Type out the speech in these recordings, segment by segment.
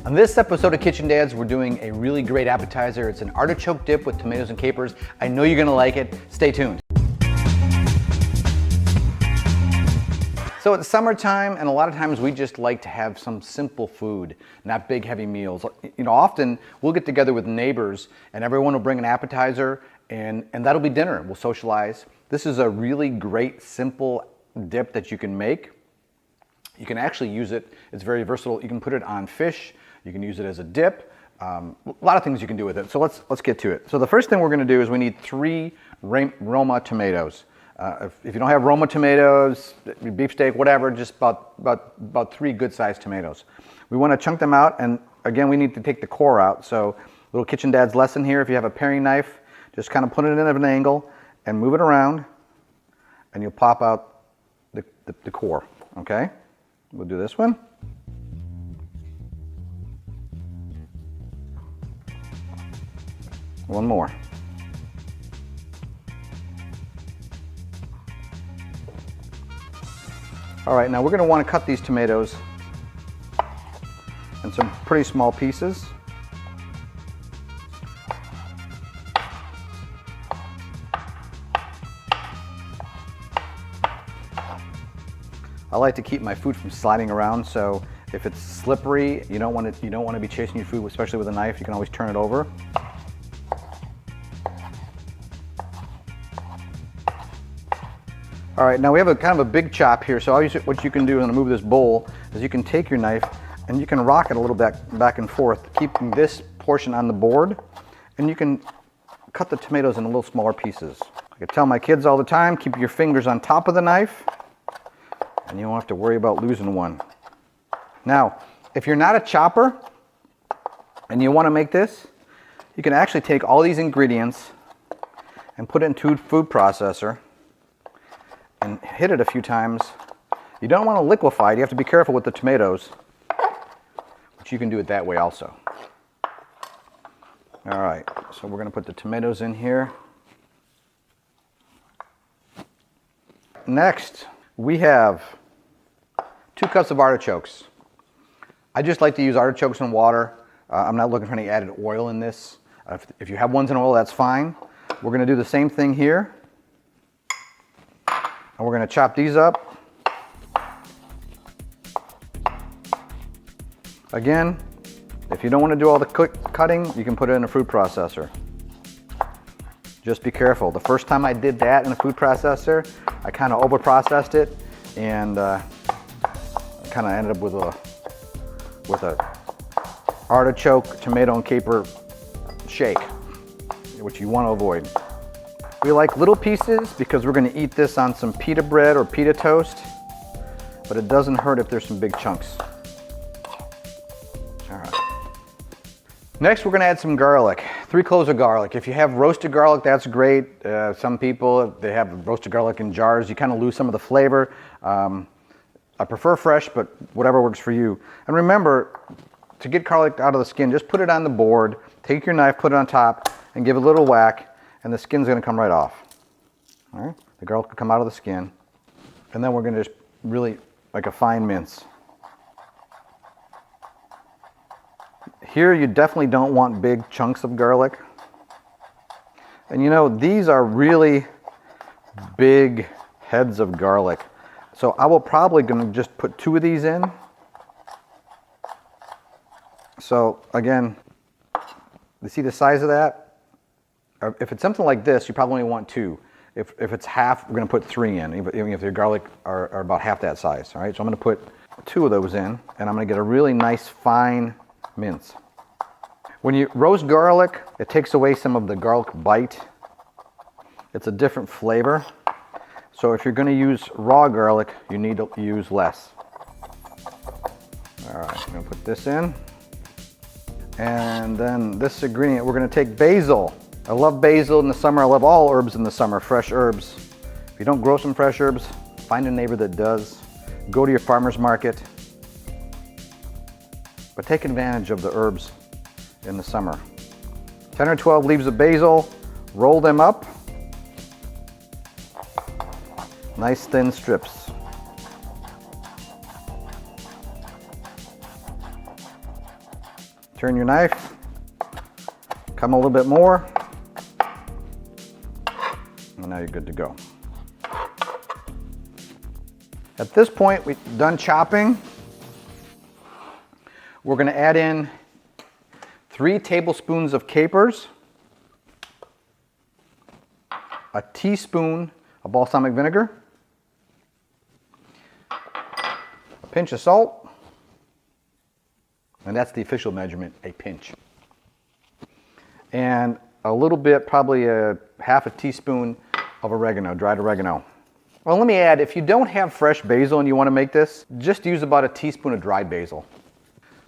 On this episode of Kitchen Dads, we're doing a really great appetizer. It's an artichoke dip with tomatoes and capers. I know you're gonna like it. Stay tuned. So it's summertime, and a lot of times we just like to have some simple food, not big heavy meals. You know, often we'll get together with neighbors and everyone will bring an appetizer and that'll be dinner. We'll socialize. This is a really great, simple dip that you can make. You can actually use it, it's very versatile. You can put it on fish, you can use it as a dip. A lot of things you can do with it. So let's get to it. So the first thing we're gonna do is we need 3 Roma tomatoes. If you don't have Roma tomatoes, beefsteak, whatever, just about 3 good-sized tomatoes. We want to chunk them out, and again, we need to take the core out. So, little Kitchen Dad's lesson here: if you have a paring knife, just kind of put it in at an angle and move it around, and you'll pop out the core. Okay, we'll do this one. One more. All right, now we're going to want to cut these tomatoes in some pretty small pieces. I like to keep my food from sliding around, so if it's slippery, you don't want to be chasing your food, especially with a knife. You can always turn it over. All right, now we have a kind of a big chop here, so what you can do when I move this bowl is you can take your knife and you can rock it a little bit back and forth, keeping this portion on the board, and you can cut the tomatoes in little smaller pieces. I tell my kids all the time, keep your fingers on top of the knife and you won't have to worry about losing one. Now, if you're not a chopper and you want to make this, you can actually take all these ingredients and put it into a food processor and hit it a few times. You don't want to liquefy it. You have to be careful with the tomatoes, but you can do it that way also. All right, so we're going to put the tomatoes in here. Next, we have 2 cups of artichokes. I just like to use artichokes in water. I'm not looking for any added oil in this. If you have ones in oil, that's fine. We're going to do the same thing here. And we're going to chop these up. Again, if you don't want to do all the cutting, you can put it in a food processor. Just be careful. The first time I did that in a food processor, I kind of over-processed it, and I kind of ended up with a artichoke, tomato, and caper shake, which you want to avoid. We like little pieces because we're going to eat this on some pita bread or pita toast, but it doesn't hurt if there's some big chunks. All right. Next, we're going to add some garlic. 3 cloves of garlic. If you have roasted garlic, that's great. Some people, they have roasted garlic in jars. You kind of lose some of the flavor. I prefer fresh, but whatever works for you. And remember, to get garlic out of the skin, just put it on the board, take your knife, put it on top, and give it a little whack, and the skin's going to come right off. All right, the garlic will come out of the skin, and then we're going to just really like a fine mince. Here you definitely don't want big chunks of garlic. And you know, these are really big heads of garlic. So I will probably going to just put 2 of these in. So again, you see the size of that? If it's something like this, you probably only want 2. If it's half, we're going to put 3 in, even if your garlic are about half that size. All right, so I'm going to put 2 of those in, and I'm going to get a really nice fine mince. When you roast garlic, it takes away some of the garlic bite. It's a different flavor. So if you're going to use raw garlic, you need to use less. All right, I'm going to put this in. And then this ingredient, we're going to take basil. I love basil in the summer. I love all herbs in the summer, fresh herbs. If you don't grow some fresh herbs, find a neighbor that does. Go to your farmer's market. But take advantage of the herbs in the summer. 10 or 12 leaves of basil, roll them up. Nice thin strips. Turn your knife, come a little bit more, and now you're good to go. At this point, we've done chopping. We're going to add in 3 tablespoons of capers, a teaspoon of balsamic vinegar, a pinch of salt, and that's the official measurement, a pinch. And a little bit, probably a half a teaspoon of oregano, dried oregano. Well, let me add, if you don't have fresh basil and you want to make this, just use about a teaspoon of dried basil.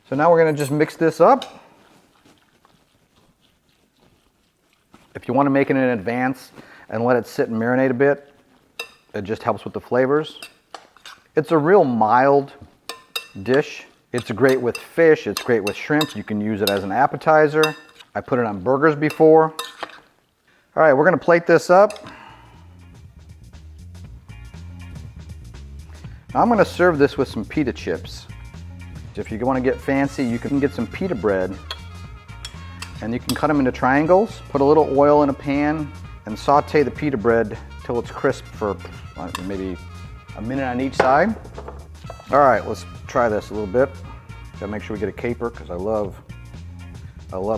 So now we're going to just mix this up. If you want to make it in advance and let it sit and marinate a bit, it just helps with the flavors. It's a real mild dish. It's great with fish, it's great with shrimp. You can use it as an appetizer. I put it on burgers before. All right, we're going to plate this up. Now I'm going to serve this with some pita chips. If you want to get fancy, you can get some pita bread and you can cut them into triangles. Put a little oil in a pan and saute the pita bread till it's crisp for maybe a minute on each side. All right, let's try this a little bit. Gotta make sure we get a caper because I love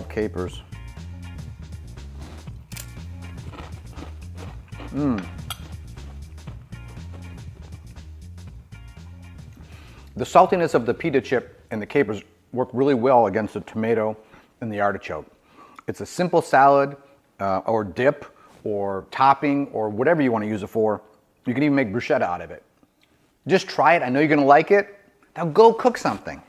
capers. The saltiness of the pita chip and the capers work really well against the tomato and the artichoke. It's a simple salad or dip or topping or whatever you want to use it for. You can even make bruschetta out of it. Just try it. I know you're going to like it. Now go cook something.